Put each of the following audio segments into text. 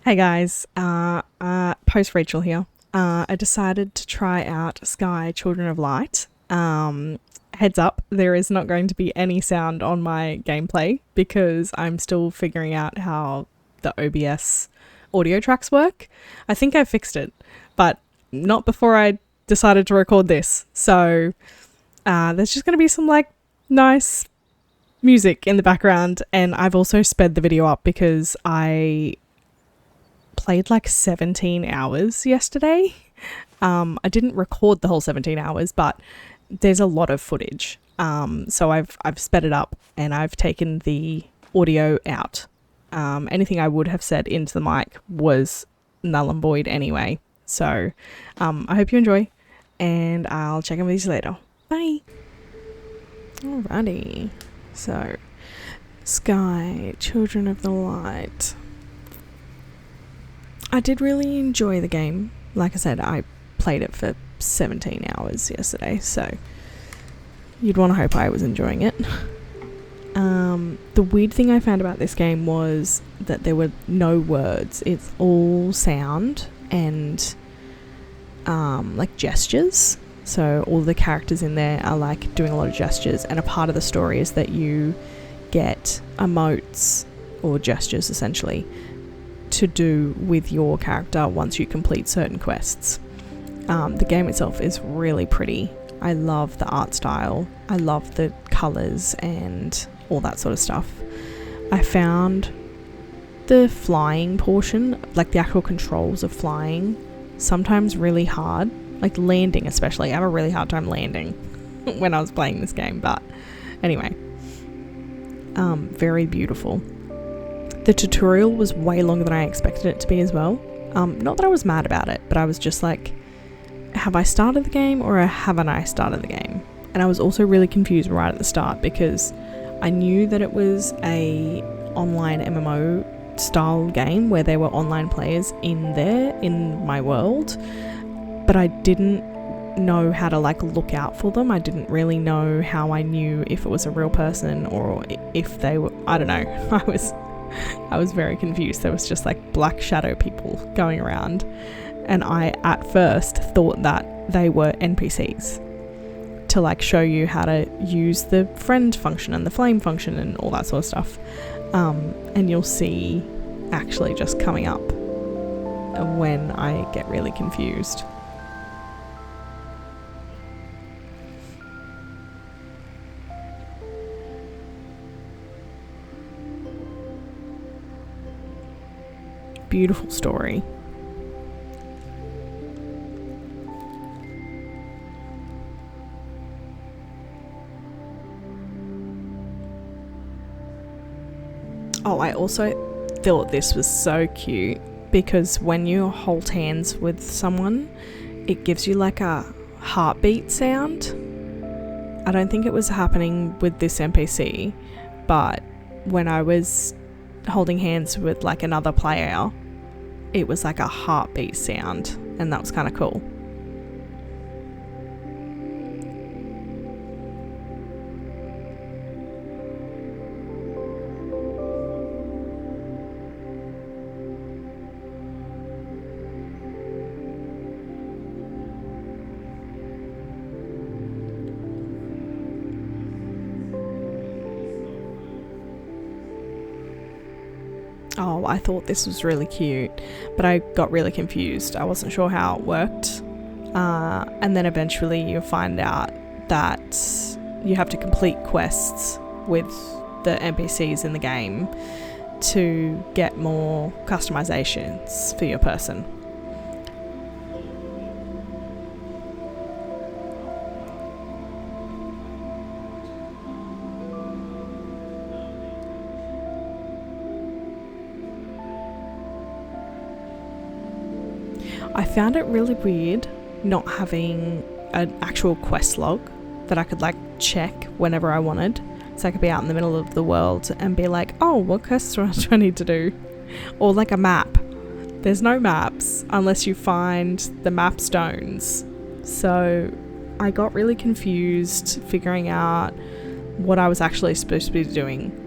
Hey guys, post Rachel here. I decided to try out Sky Children of Light. Heads up, there is not going to be any sound on my gameplay because I'm still figuring out how the OBS audio tracks work. I think I fixed it, but not before I decided to record this. So there's just going to be some nice music in the background, and I've also sped the video up because I played 17 hours yesterday. I didn't record the whole 17 hours, but there's a lot of footage. So I've sped it up and I've taken the audio out. Anything I would have said into the mic was null and void anyway. So I hope you enjoy, and I'll check in with you later. Bye. Alrighty. So, Sky, Children of the Light. I did really enjoy the game. Like I said, I played it for 17 hours yesterday, so you'd want to hope I was enjoying it. The weird thing I found about this game was that there were no words. It's all sound and gestures. So all the characters in there are doing a lot of gestures, and a part of the story is that you get emotes or gestures essentially to do with your character once you complete certain quests. The game itself is really pretty. I love the art style. I love the colours and all that sort of stuff. I found the flying portion, the actual controls of flying, sometimes really hard. Landing especially. I have a really hard time landing when I was playing this game, but anyway. Very beautiful. The tutorial was way longer than I expected it to be as well. Not that I was mad about it, but I was just have I started the game or haven't I started the game? And I was also really confused right at the start because I knew that it was a online MMO style game where there were online players in my world, but I didn't know how to look out for them. I didn't really know how I knew if it was a real person or if they were, I don't know. I was very confused. There was just black shadow people going around, and I at first thought that they were NPCs to show you how to use the friend function and the flame function and all that sort of stuff. And you'll see actually just coming up when I get really confused. Beautiful story. Oh, I also thought this was so cute because when you hold hands with someone, it gives you a heartbeat sound. I don't think it was happening with this NPC, but when I was holding hands with another player, it was a heartbeat sound, and that was kind of cool. Oh, I thought this was really cute, but I got really confused. I wasn't sure how it worked. And then eventually you find out that you have to complete quests with the NPCs in the game to get more customizations for your person. I found it really weird not having an actual quest log that I could check whenever I wanted. So I could be out in the middle of the world and be oh, what quests do I need to do? Or a map. There's no maps unless you find the map stones. So I got really confused figuring out what I was actually supposed to be doing.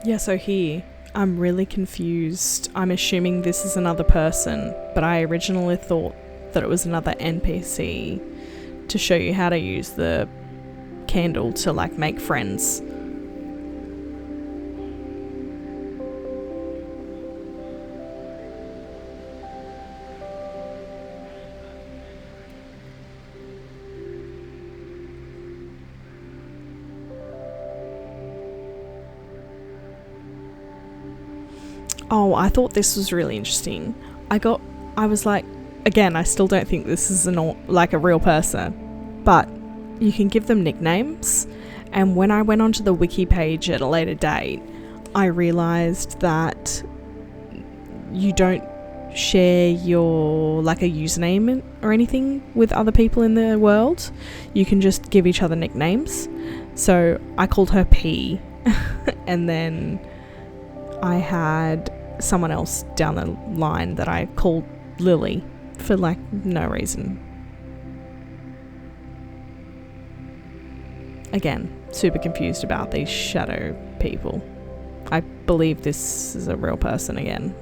Yeah, so here, I'm really confused. I'm assuming this is another person, but I originally thought that it was another NPC to show you how to use the candle to like make friends. Oh, I thought this was really interesting. I was like, again, I still don't think this is like a real person, but you can give them nicknames. And when I went onto the wiki page at a later date, I realized that you don't share your like a username or anything with other people in the world. You can just give each other nicknames. So I called her P, and then I had someone else down the line that I called Lily for like no reason. Again, super confused about these shadow people. I believe this is a real person again.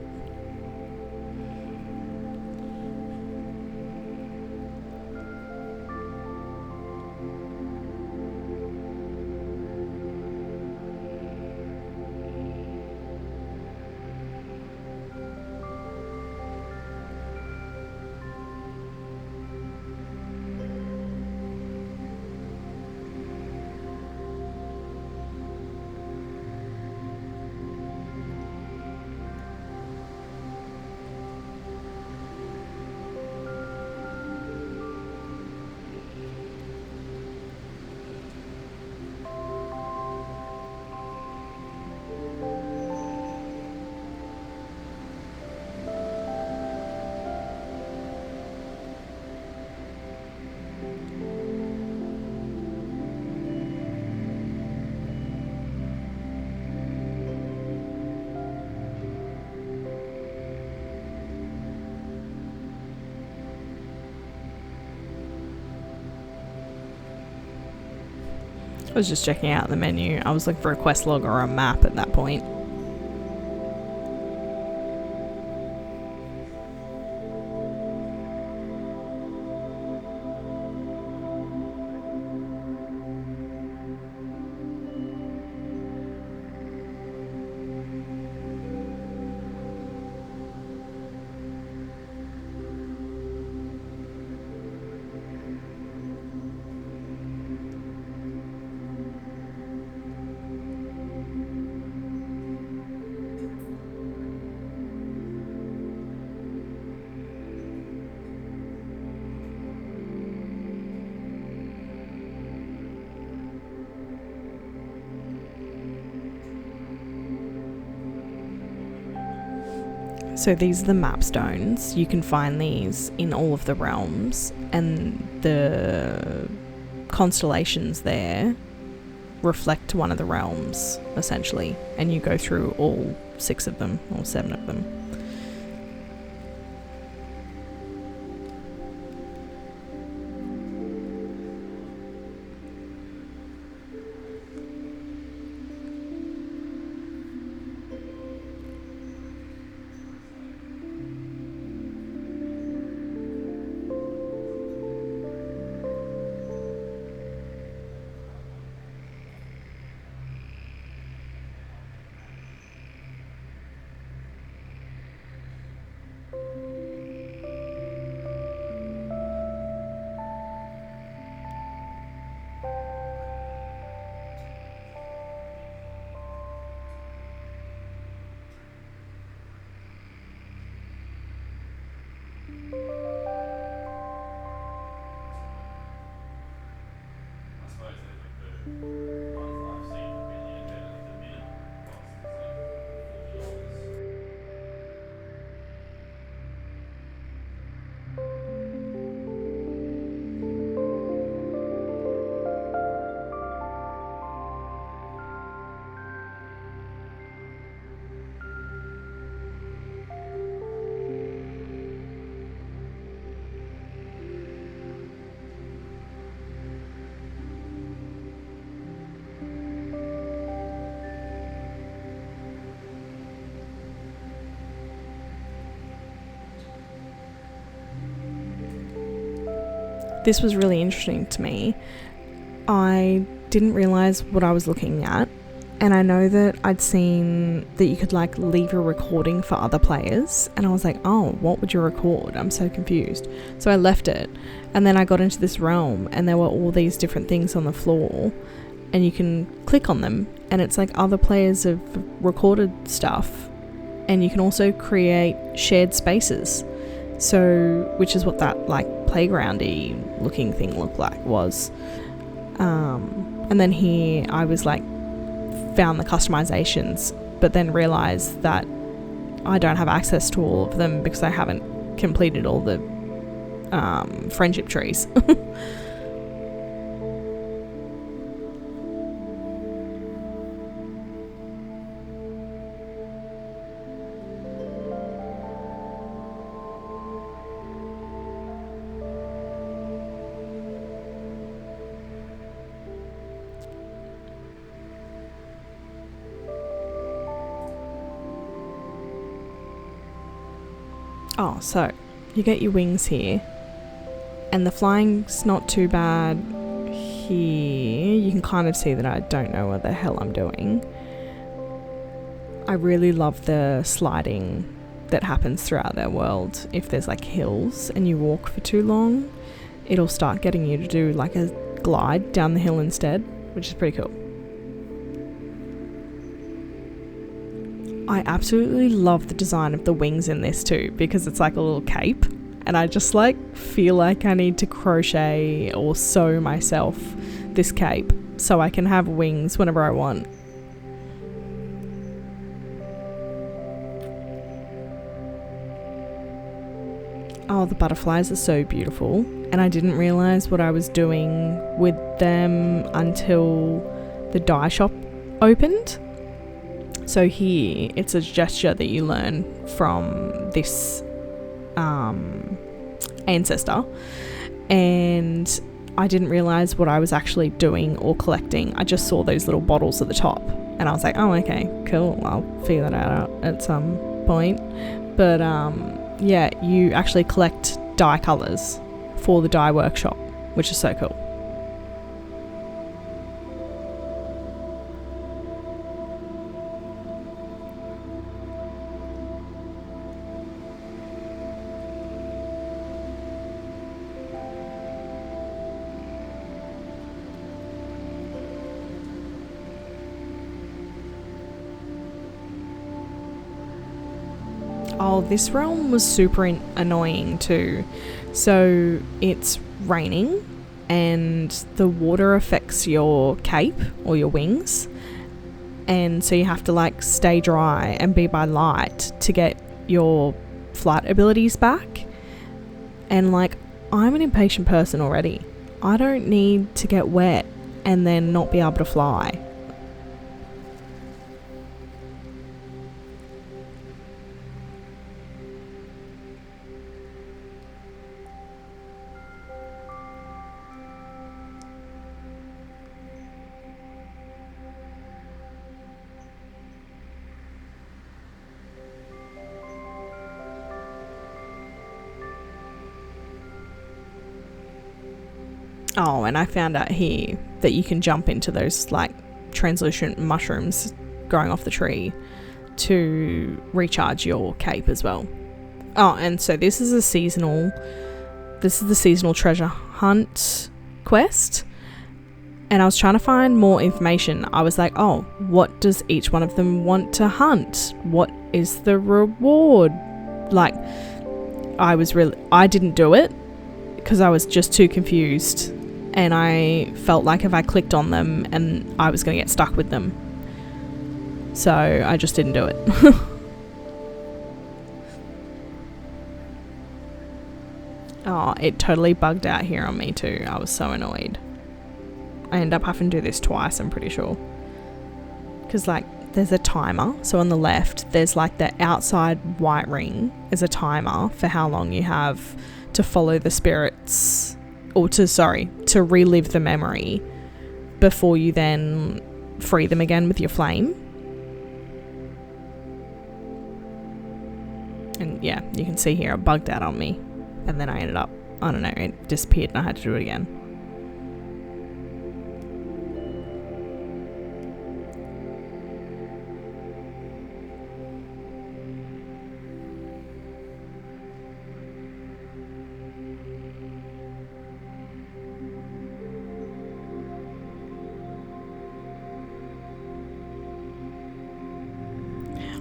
I was just checking out the menu. I was looking for a quest log or a map at that point. So these are the map stones. You can find these in all of the realms, and the constellations there reflect one of the realms, essentially, and you go through all 6 of them, or 7 of them. this was really interesting to me. I didn't realize what I was looking at, and I know that I'd seen that you could like leave a recording for other players, and I was like, oh, what would you record? I'm so confused. So I left it, and then I got into this realm, and there were all these different things on the floor, and you can click on them, and it's like other players have recorded stuff, and you can also create shared spaces. So, which is what that like playgroundy looking thing was. And then here I was like, found the customizations, but then realized that I don't have access to all of them because I haven't completed all the friendship trees. Oh, so you get your wings here, and the flying's not too bad here. You can kind of see that I don't know what the hell I'm doing. I really love the sliding that happens throughout their world. If there's like hills and you walk for too long, it'll start getting you to do like a glide down the hill instead, which is pretty cool. I absolutely love the design of the wings in this too, because it's like a little cape, and I just like feel like I need to crochet or sew myself this cape so I can have wings whenever I want. Oh, the butterflies are so beautiful, and I didn't realise what I was doing with them until the dye shop opened. So here, it's a gesture that you learn from this ancestor, and I didn't realise what I was actually doing or collecting. I just saw those little bottles at the top, and I was like, oh, okay, cool, I'll figure that out at some point. But yeah, you actually collect dye colours for the dye workshop, which is so cool. Oh, this realm was super annoying too. So it's raining and the water affects your cape or your wings, and so you have to like stay dry and be by light to get your flight abilities back. And like, I'm an impatient person already. I don't need to get wet and then not be able to fly. Oh, and I found out here that you can jump into those like translucent mushrooms growing off the tree to recharge your cape as well. Oh, and so this is the seasonal treasure hunt quest. And I was trying to find more information. I was like, oh, what does each one of them want to hunt? What is the reward? Like, I didn't do it because I was just too confused. And I felt like if I clicked on them and I was going to get stuck with them. So I just didn't do it. Oh, it totally bugged out here on me too. I was so annoyed. I end up having to do this twice, I'm pretty sure. Because like, there's a timer. So on the left, there's like the outside white ring is a timer for how long you have to follow the spirits, or to relive the memory before you then free them again with your flame. And yeah, you can see here it bugged out on me, and then I ended up I don't know, it disappeared and I had to do it again.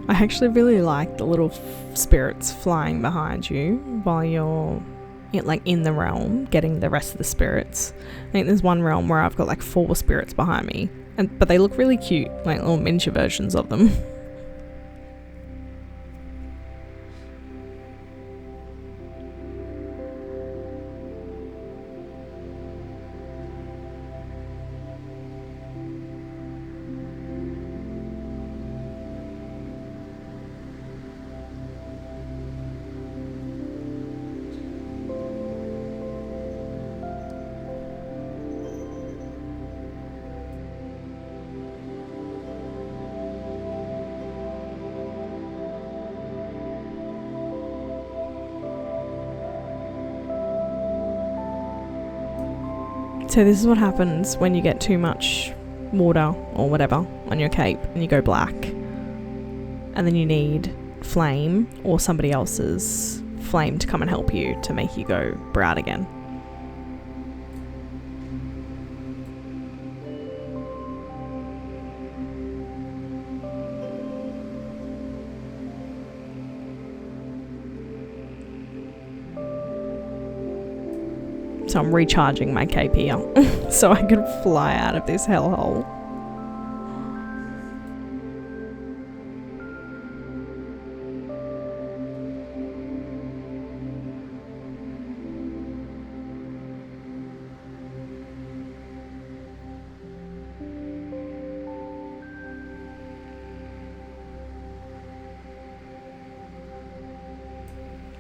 I actually really like the little spirits flying behind you while you're in the realm getting the rest of the spirits. I think there's one realm where I've got like 4 spirits behind me, but they look really cute, like little miniature versions of them. So this is what happens when you get too much water or whatever on your cape and you go black. And then you need flame or somebody else's flame to come and help you to make you go brown again. So I'm recharging my cape here so I can fly out of this hellhole.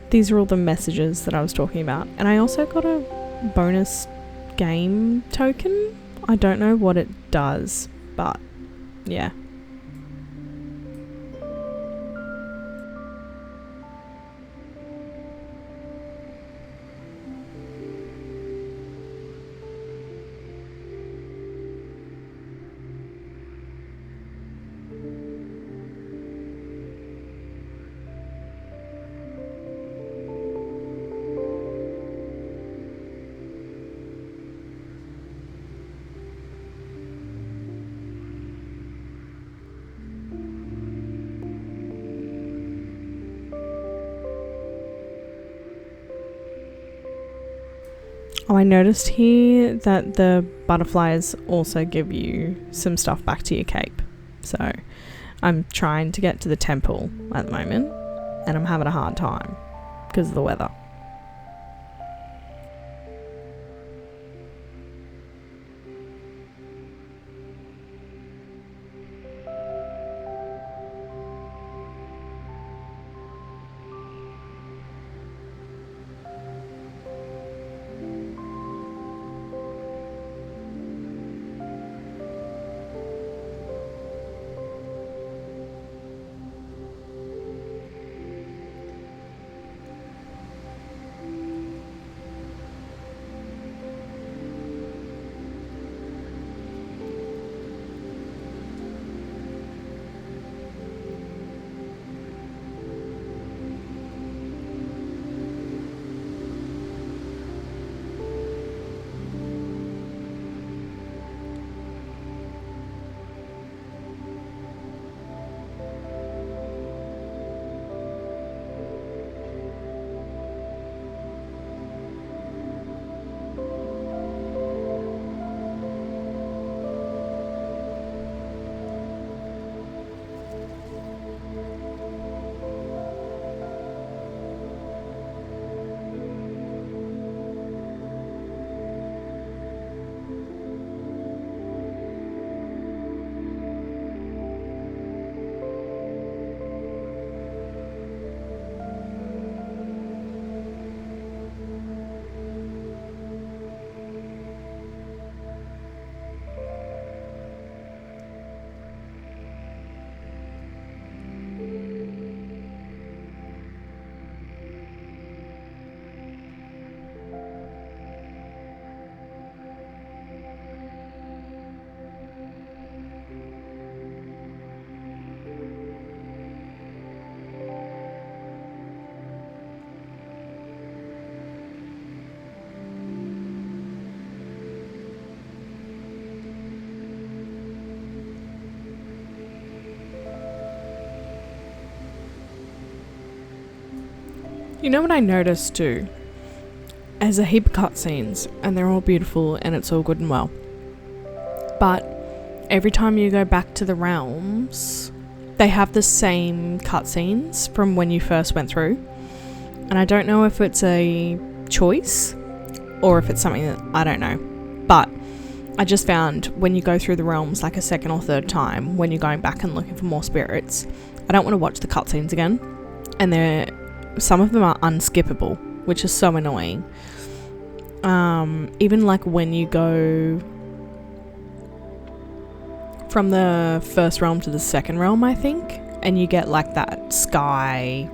These are all the messages that I was talking about. And I also got a bonus game token. I don't know what it does, but yeah. Oh, I noticed here that the butterflies also give you some stuff back to your cape. So I'm trying to get to the temple at the moment and I'm having a hard time because of the weather. You know what I noticed too? There's a heap of cutscenes and they're all beautiful and it's all good and well. But every time you go back to the realms, they have the same cutscenes from when you first went through. And I don't know if it's a choice or if it's something that I don't know. But I just found when you go through the realms like a second or third time, when you're going back and looking for more spirits, I don't want to watch the cutscenes again. And some of them are unskippable, which is so annoying. Even like when you go from the first realm to the second realm, I think, and you get like that sky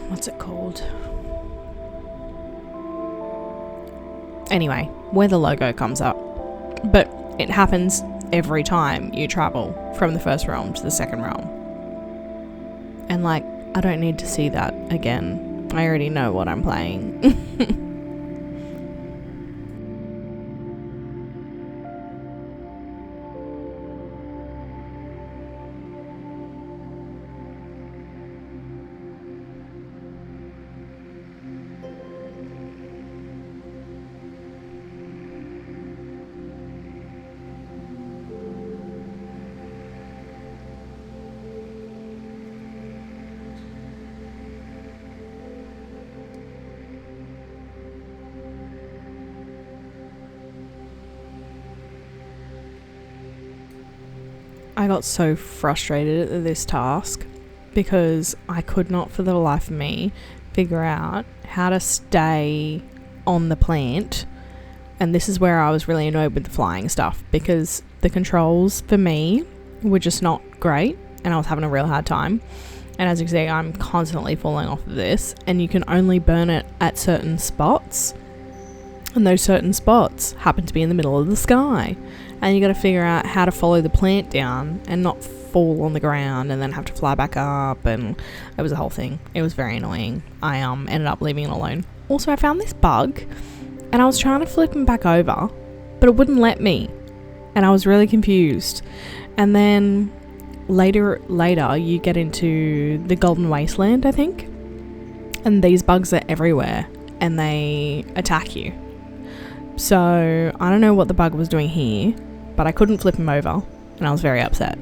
what's it called? Anyway, where the logo comes up. But it happens every time you travel from the first realm to the second realm. And like, I don't need to see that again. I already know what I'm playing. I got so frustrated at this task because I could not for the life of me figure out how to stay on the plant, and this is where I was really annoyed with the flying stuff because the controls for me were just not great and I was having a real hard time. And as you can see, I'm constantly falling off of this, and you can only burn it at certain spots, and those certain spots happen to be in the middle of the sky. And you got to figure out how to follow the plant down and not fall on the ground and then have to fly back up, and it was a whole thing. It was very annoying. I ended up leaving it alone. Also, I found this bug and I was trying to flip him back over, but it wouldn't let me, and I was really confused. And then later you get into the Golden Wasteland, I think, and these bugs are everywhere and they attack you. So I don't know what the bug was doing here, but I couldn't flip him over and I was very upset.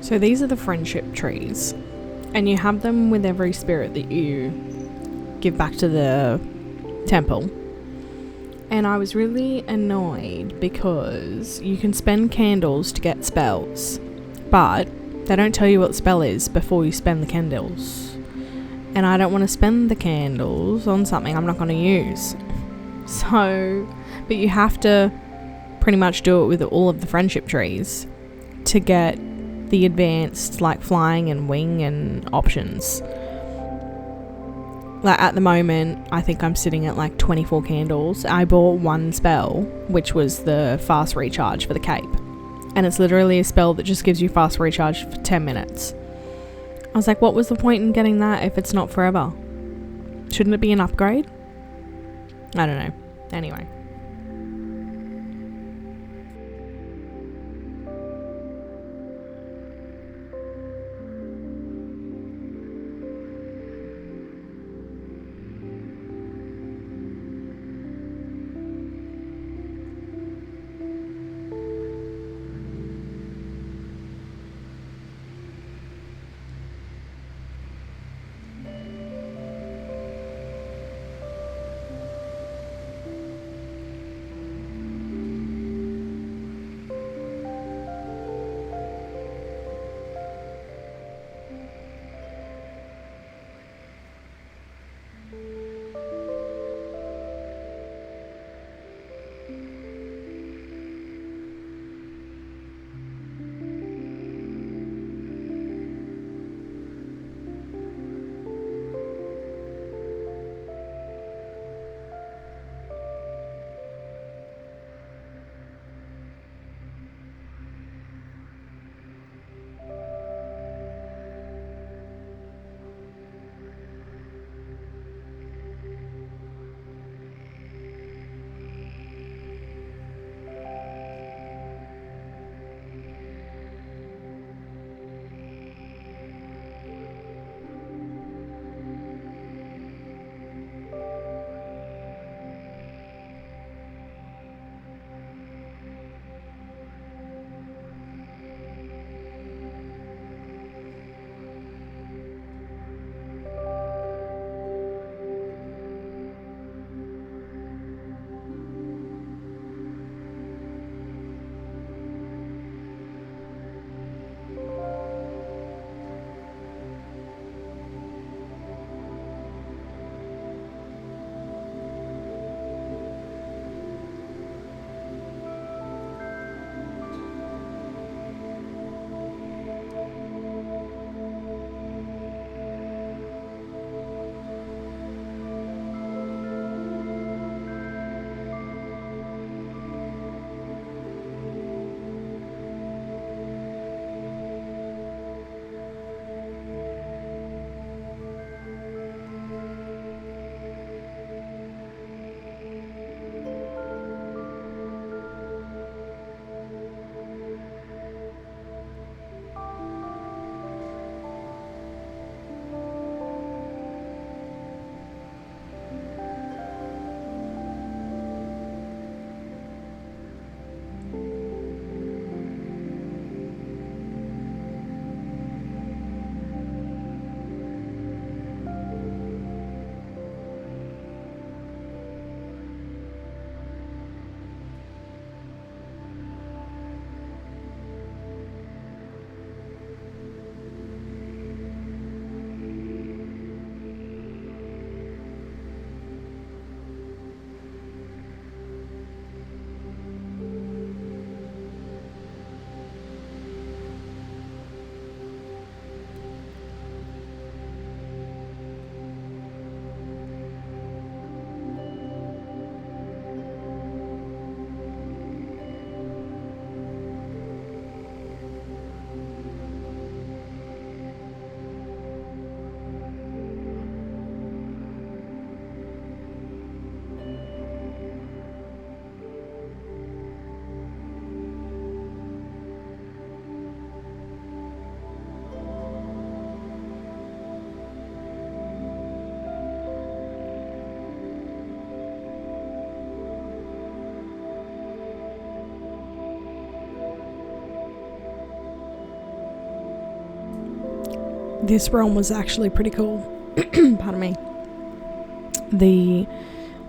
So these are the friendship trees, and you have them with every spirit that you give back to the temple. And I was really annoyed because you can spend candles to get spells, but they don't tell you what the spell is before you spend the candles. And I don't want to spend the candles on something I'm not going to use. So But you have to pretty much do it with all of the friendship trees to get the advanced like flying and wing and options. Like at the moment, I think I'm sitting at like 24 candles. I bought one spell, which was the fast recharge for the cape. And it's literally a spell that just gives you fast recharge for 10 minutes. I was like, what was the point in getting that if it's not forever? Shouldn't it be an upgrade? I don't know. Anyway. This realm was actually pretty cool. Pardon me. The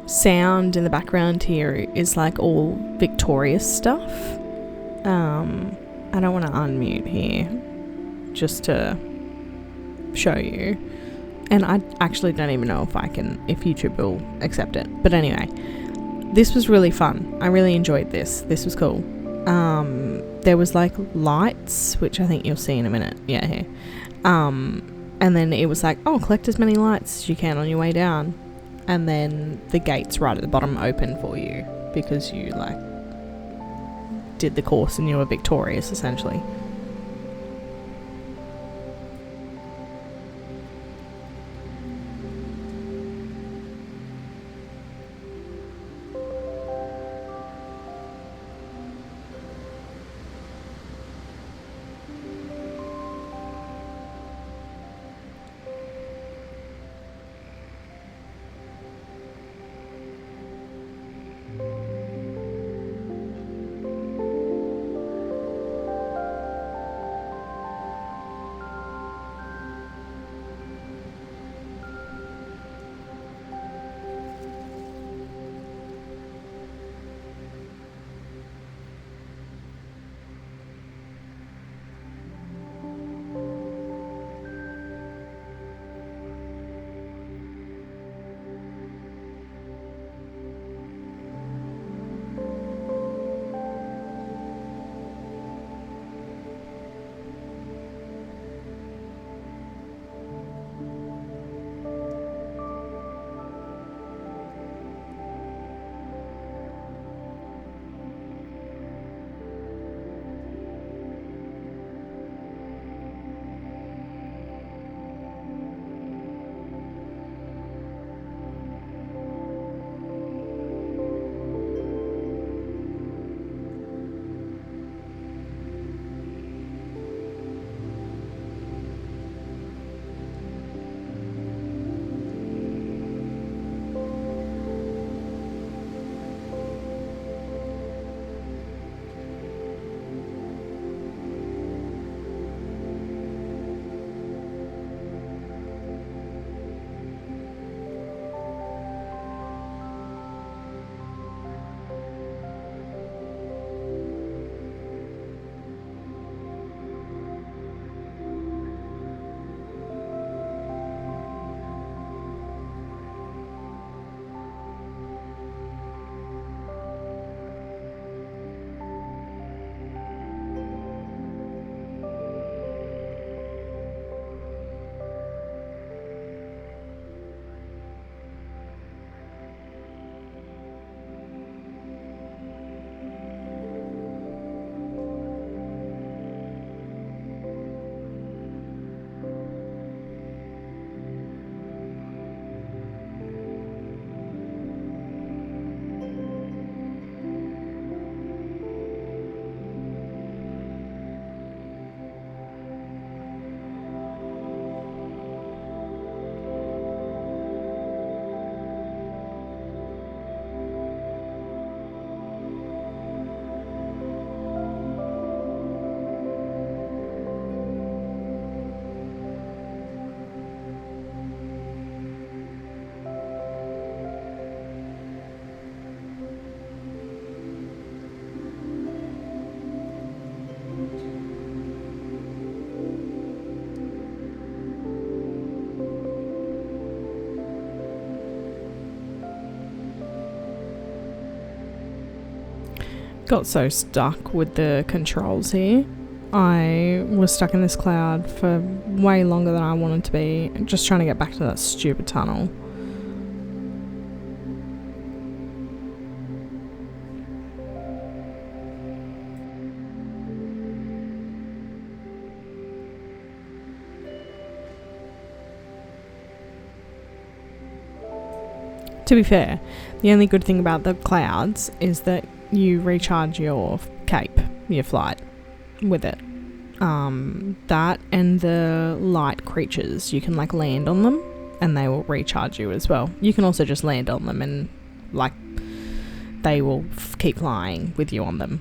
sound in the background here is like all Victorious stuff. I don't want to unmute here just to show you. And I actually don't even know if YouTube will accept it. But anyway, this was really fun. I really enjoyed this. This was cool. There was like lights, which I think you'll see in a minute. Yeah, here. And then it was like, oh, collect as many lights as you can on your way down. And then the gates right at the bottom open for you because you like did the course and you were victorious essentially. Got so stuck with the controls here. I was stuck in this cloud for way longer than I wanted to be, just trying to get back to that stupid tunnel. To be fair, the only good thing about the clouds is that you recharge your cape, your flight, with it. That and the light creatures, you can like land on them and they will recharge you as well. You can also just land on them and like they will keep flying with you on them.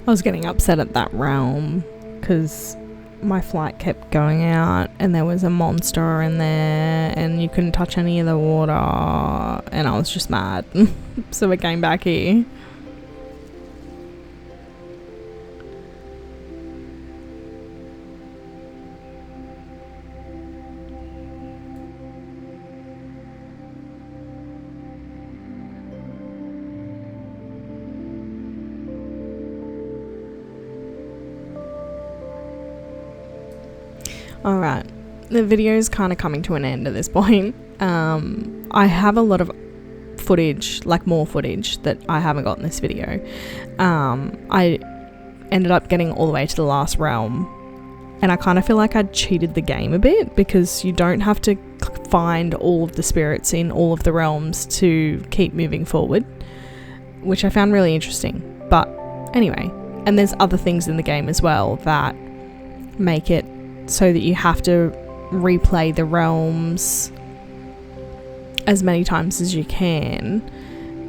I was getting upset at that realm because my flight kept going out and there was a monster in there and you couldn't touch any of the water, and I was just mad. So we came back here. Alright, the video is kind of coming to an end at this point. I have a lot of footage, like more footage, that I haven't got in this video. I ended up getting all the way to the last realm, and I kind of feel like I cheated the game a bit because you don't have to find all of the spirits in all of the realms to keep moving forward, which I found really interesting. But anyway, and there's other things in the game as well that make it so that you have to replay the realms as many times as you can,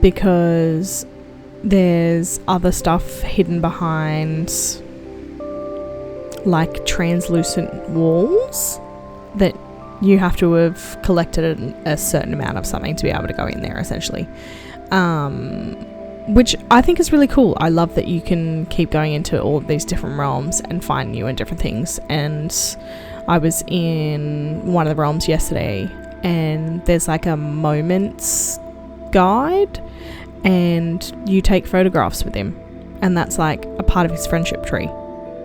because there's other stuff hidden behind like translucent walls that you have to have collected a certain amount of something to be able to go in there, essentially. Which I think is really cool. I love that you can keep going into all of these different realms and find new and different things. And I was in one of the realms yesterday, and there's like a moments guide, and you take photographs with him, and that's like a part of his friendship tree.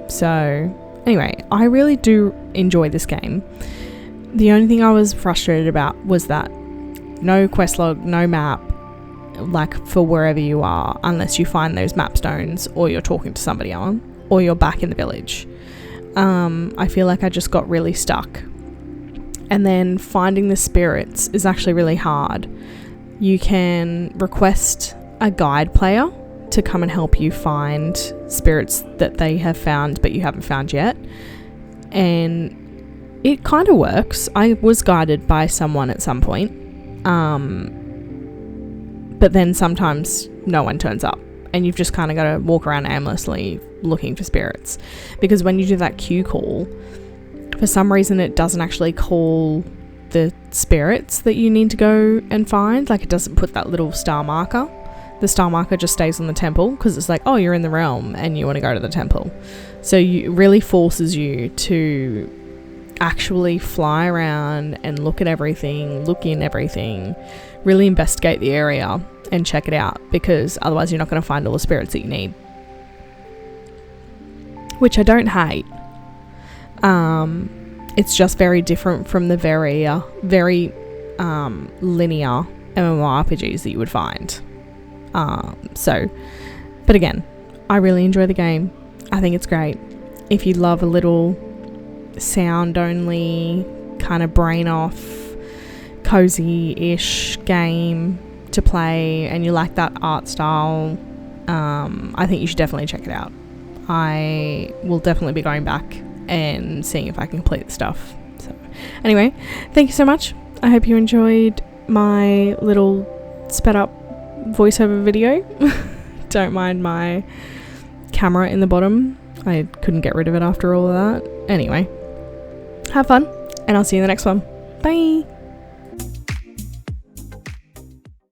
So anyway, I really do enjoy this game. The only thing I was frustrated about was that no quest log, no map, like for wherever you are, unless you find those map stones or you're talking to somebody on, or you're back in the village. I feel like I just got really stuck. And then finding the spirits is actually really hard. You can request a guide player to come and help you find spirits that they have found but you haven't found yet, and it kind of works. I was guided by someone at some point, but then sometimes no one turns up and you've just kind of got to walk around aimlessly looking for spirits, because when you do that queue call, for some reason it doesn't actually call the spirits that you need to go and find. Like, it doesn't put that little star marker. The star marker just stays on the temple because it's like, oh, you're in the realm and you want to go to the temple. So it really forces you to actually fly around and look at everything, look in everything, really investigate the area and check it out, because otherwise you're not going to find all the spirits that you need. Which I don't hate. It's just very different from the very linear MMORPGs that you would find. But again, I really enjoy the game. I think it's great. If you love a little sound only, kind of brain off, cozy-ish game to play, and you like that art style, I think you should definitely check it out. I will definitely be going back and seeing if I can complete the stuff. So anyway, thank you so much. I hope you enjoyed my little sped up voiceover video. Don't mind my camera in the bottom. I couldn't get rid of it after all of that. Anyway, have fun, and I'll see you in the next one. Bye.